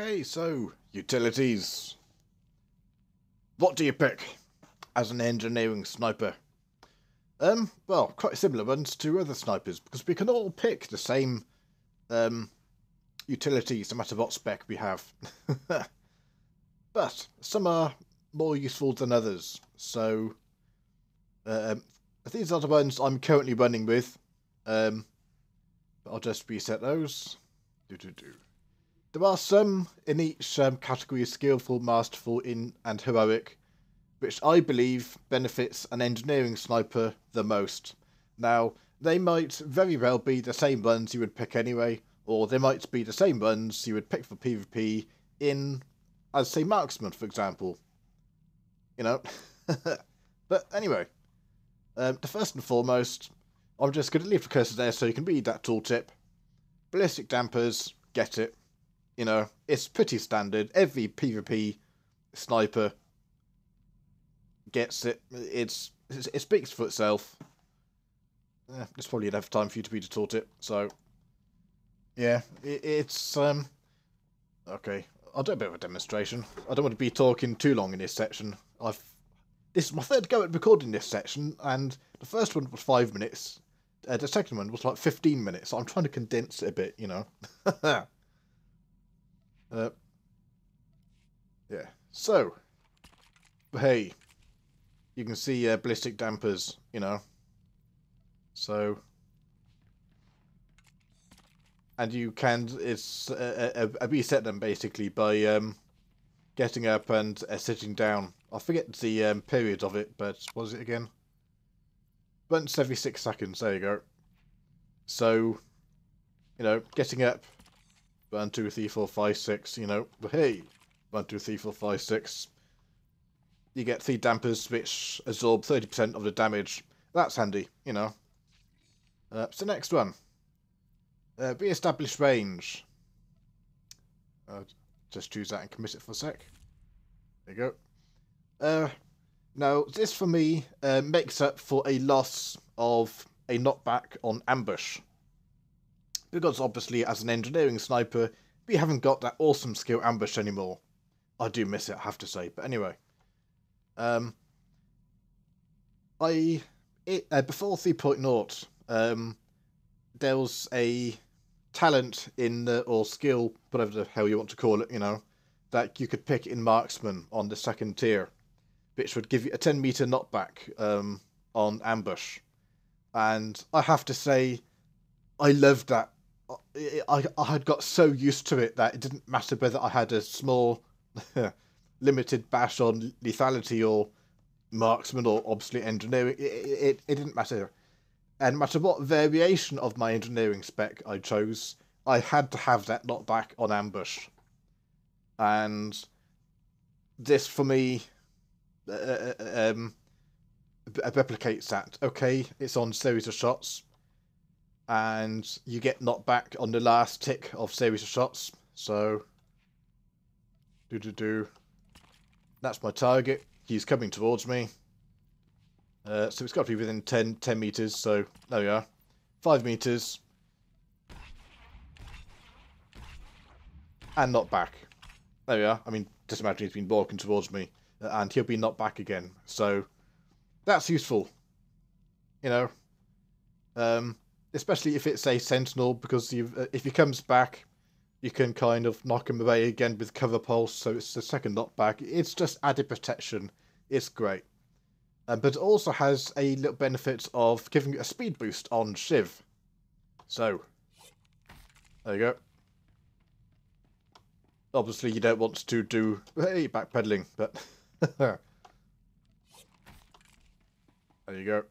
Okay, so utilities. What do you pick as an engineering sniper? Well, quite similar ones to other snipers because we can all pick the same utilities no matter what spec we have. But some are more useful than others. So these are the ones I'm currently running with. But I'll just reset those. There are some in each category: skillful, masterful, and heroic, which I believe benefits an engineering sniper the most. Now, they might very well be the same ones you would pick anyway, or they might be the same ones you would pick for PvP in, as say, marksman, for example. You know? But anyway, the first and foremost, I'm just going to leave the cursor there so you can read that tooltip. Ballistic dampers, get it. You know, it's pretty standard. Every PvP sniper gets it. It speaks for itself. There's probably enough time for you to read the tooltip. So, yeah, it's okay. I'll do a bit of a demonstration. I don't want to be talking too long in this section. This is my third go at recording this section, and the first one was 5 minutes. The second one was like 15 minutes. So I'm trying to condense it a bit, you know. Yeah. So, hey, you can see ballistic dampers, you know. So, and you can reset them basically by getting up and sitting down. I forget the period of it, but what was it again? Once every 6 seconds. There you go. So, you know, getting up. 1, 2, 3, 4, 5, 6. You know, hey, 1, 2, 3, 4, 5, 6. You get 3 dampers which absorb 30% of the damage. That's handy, you know. So next one. Re-establish range. Just choose that and commit it for a sec. There you go. Now, this for me makes up for a loss of a knockback on ambush. Because obviously, as an engineering sniper, we haven't got that awesome skill ambush anymore. I do miss it, I have to say. But anyway. Before 3.0, there was a talent in or skill, whatever the hell you want to call it, you know, that you could pick in marksman on the second tier, which would give you a 10-meter knockback on ambush. And I have to say, I loved that. I had got so used to it that it didn't matter whether I had a small limited bash on lethality or marksman or obviously engineering. It didn't matter. And no matter what variation of my engineering spec I chose, I had to have that knockback on ambush. And this, for me, replicates that. Okay, it's on series of shots, and you get knocked back on the last tick of series of shots. So, that's my target. He's coming towards me. So it's got to be within 10 meters. So there we are. 5 meters. And knocked back. There we are. I mean, just imagine he's been walking towards me, and he'll be knocked back again. So that's useful. You know. Especially if it's a sentinel, because if he comes back, you can kind of knock him away again with cover pulse, so it's the second knockback. It's just added protection. It's great. But it also has a little benefit of giving you a speed boost on Shiv. So, there you go. Obviously, you don't want to do backpedaling, but there you go.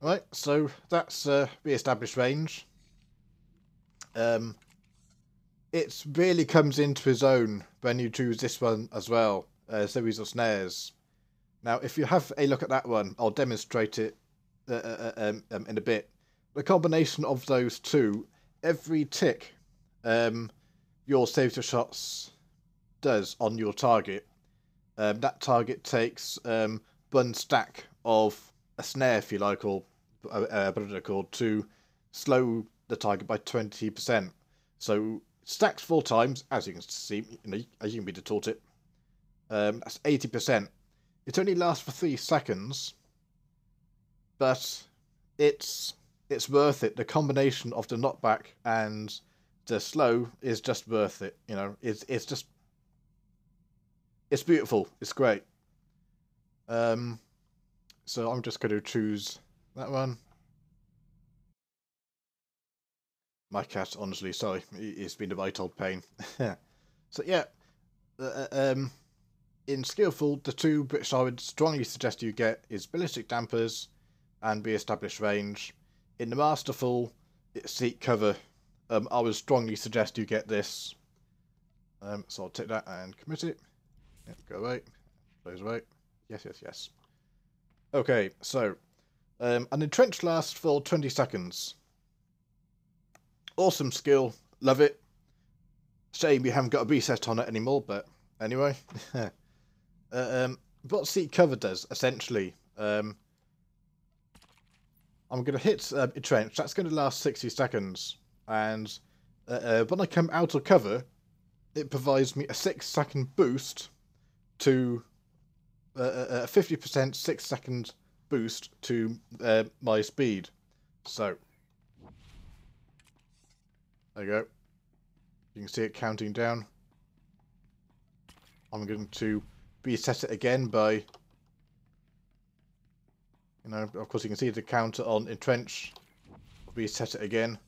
Right, so that's re-established range. It really comes into its own when you choose this one as well, series of snares. Now, if you have a look at that one, I'll demonstrate it in a bit. The combination of those two, every tick your series of shots does on your target, that target takes 1 stack of a snare, if you like, or what are they called, to slow the target by 20%. So stacked 4 times, as you can see, as you can be taught it. That's 80%. It only lasts for 3 seconds, but it's worth it. The combination of the knockback and the slow is just worth it. It's beautiful. It's great. So I'm just going to choose that one. My cat, honestly, sorry, it's been a right old pain. So yeah, in Skillful, the 2 which I would strongly suggest you get is Ballistic Dampers and Re-establish Range. In the Masterful, it's Seek Cover. I would strongly suggest you get this. So I'll take that and commit it. Yep, go away. Close away. Yes. Okay, so an Entrench lasts for 20 seconds. Awesome skill, love it. Shame we haven't got a reset on it anymore, but anyway. What Seek Cover does, essentially, I'm going to hit Entrench. That's going to last 60 seconds. And when I come out of cover, it provides me a 6-second boost to a 50% 6-second boost to my speed. So there you go. You can see it counting down. I'm going to reset it again by, of course you can see the counter on Entrench. Reset it again.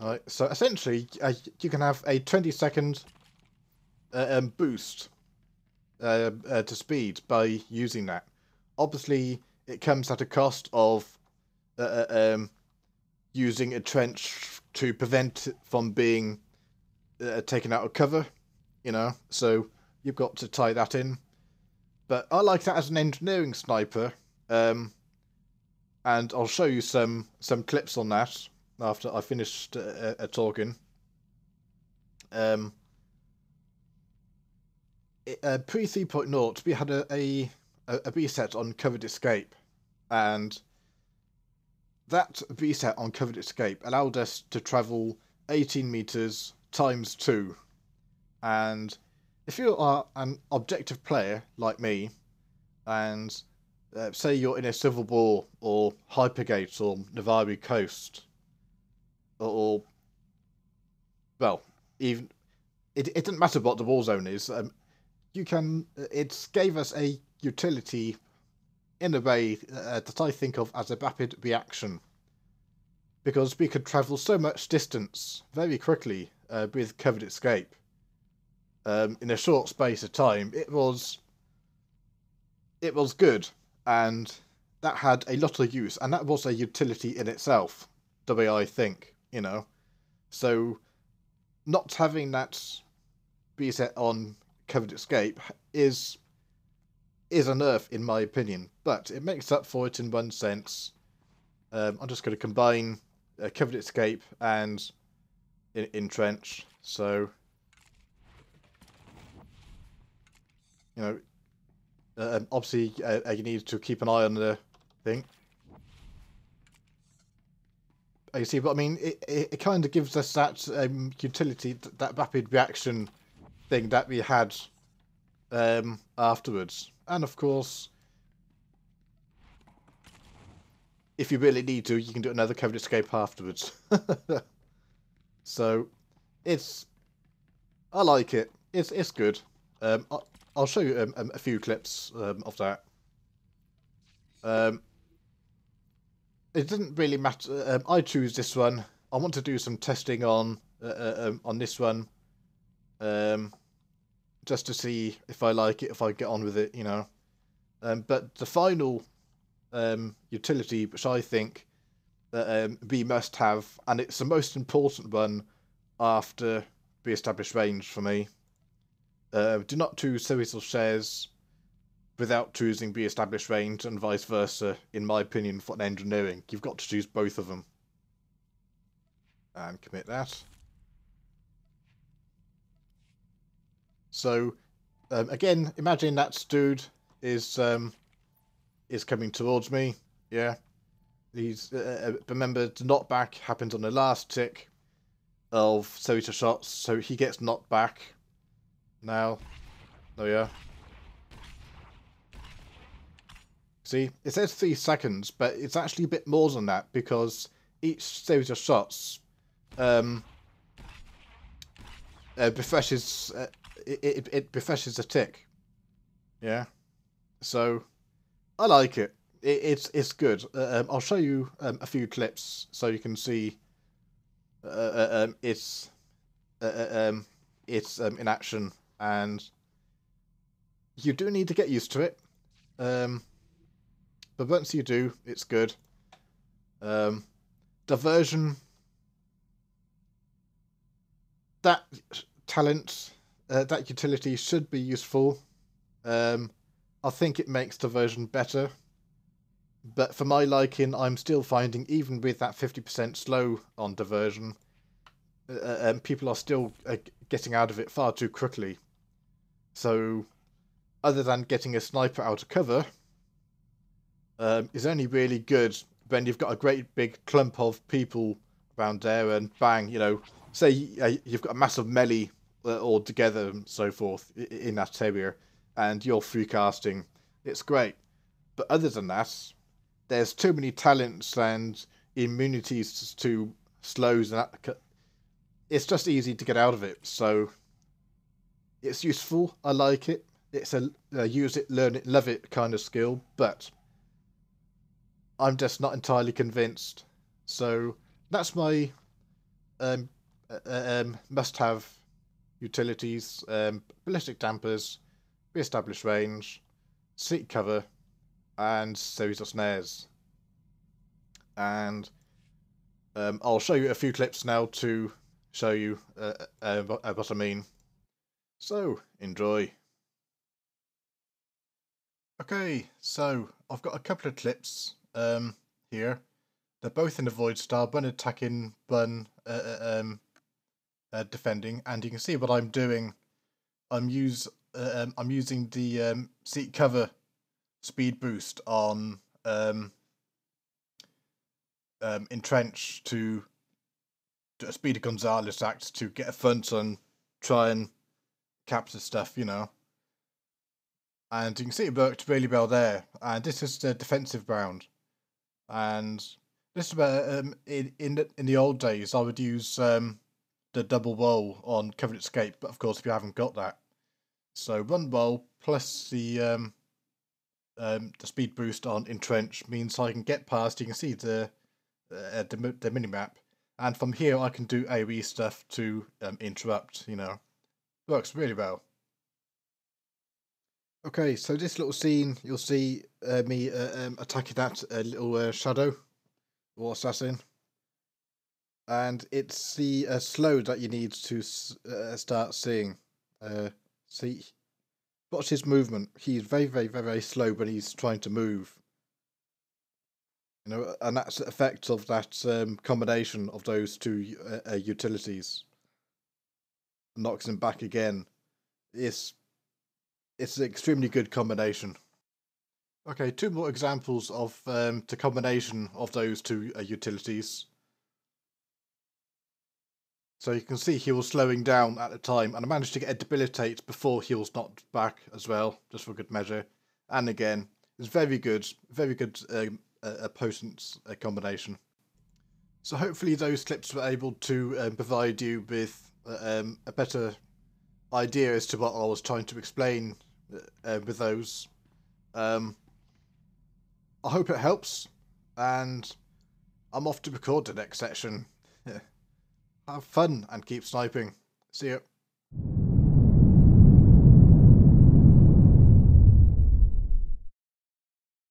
Alright, so essentially you can have a 20-second boost to speed by using that. Obviously, it comes at a cost of using Entrench to prevent it from being taken out of cover, so you've got to tie that in. But I like that as an engineering sniper, and I'll show you some clips on that after I finished talking. Pre 3.0, we had a reset on Covered Escape, and that reset on Covered Escape allowed us to travel 18 meters times 2. And if you are an objective player like me, and say you're in a Civil War or Hypergate or Navari Coast, or well, even it doesn't matter what the war zone is. It gave us a utility in a way that I think of as a rapid reaction, because we could travel so much distance very quickly with Covered Escape in a short space of time. It was good, and that had a lot of use, and that was a utility in itself, the way I think, So not having that reset on Covered Escape is a nerf, in my opinion, but it makes up for it in one sense. I'm just going to combine Covered Escape and Entrench, so obviously you need to keep an eye on the thing. You see, but I mean, it kind of gives us that utility, that rapid reaction thing that we had afterwards. And of course, if you really need to, you can do another Covered Escape afterwards. So, I like it. It's good. I'll show you a few clips of that. It doesn't really matter. I choose this one. I want to do some testing on this one, just to see if I like it, if I get on with it, But the final utility, which I think we must have, and it's the most important one after Re-establish Range for me. Do not choose Serial Shares without choosing Re-establish Range, and vice versa, in my opinion, for engineering. You've got to choose both of them. And commit that. So, again, imagine that dude is coming towards me. Yeah. He's remember the knockback happens on the last tick of SWTOR shots, so he gets knocked back. Now, oh yeah. See, it says 3 seconds, but it's actually a bit more than that because each SWTOR shots refreshes it refreshes a tick. Yeah, so I like it. It's good. I'll show you a few clips so you can see it's in action, and you do need to get used to it. But once you do, it's good. Diversion, that talent, that utility should be useful. I think it makes diversion better. But for my liking, I'm still finding, even with that 50% slow on diversion, people are still getting out of it far too quickly. So, other than getting a sniper out of cover, is only really good when you've got a great big clump of people around there, and bang, you know, say you've got a massive melee all together and so forth in that area, and you're free casting. It's great. But other than that, there's too many talents and immunities to slows, and that, it's just easy to get out of it. So it's useful. I like it. It's a use it, learn it, love it kind of skill, but I'm just not entirely convinced. So that's my must-have utilities: ballistic dampers, re-establish range, seek cover, and series of snares. And I'll show you a few clips now to show you what I mean. So enjoy. Okay, so I've got a couple of clips here. They're both in the Void Star, one attacking, one defending, and you can see what I'm doing. I'm using the seek cover speed boost on entrench to do a Speedy Gonzalez act to get a front and try and capture stuff, you know. And you can see it worked really well there. And this is the defensive round. And this is where in the old days I would use the double roll on covered escape, but of course if you haven't got that. So one roll plus the speed boost on entrench means I can get past. You can see the minimap, and from here I can do AoE stuff to interrupt. You know, works really well. Okay, so this little scene, you'll see me attacking that little shadow or assassin, and it's the slow that you need to start seeing. See, watch his movement. He's very, very, very, very slow when he's trying to move. You know, and that's the effect of that combination of those two utilities. Knocks him back again. It's an extremely good combination. Okay, two more examples of the combination of those two utilities. So you can see he was slowing down at the time, and I managed to get a debilitate before he was knocked back as well, just for good measure. And again, it's very good a potent combination. So hopefully those clips were able to provide you with a better idea as to what I was trying to explain with those. I hope it helps, and I'm off to record the next section. Have fun and keep sniping. See ya.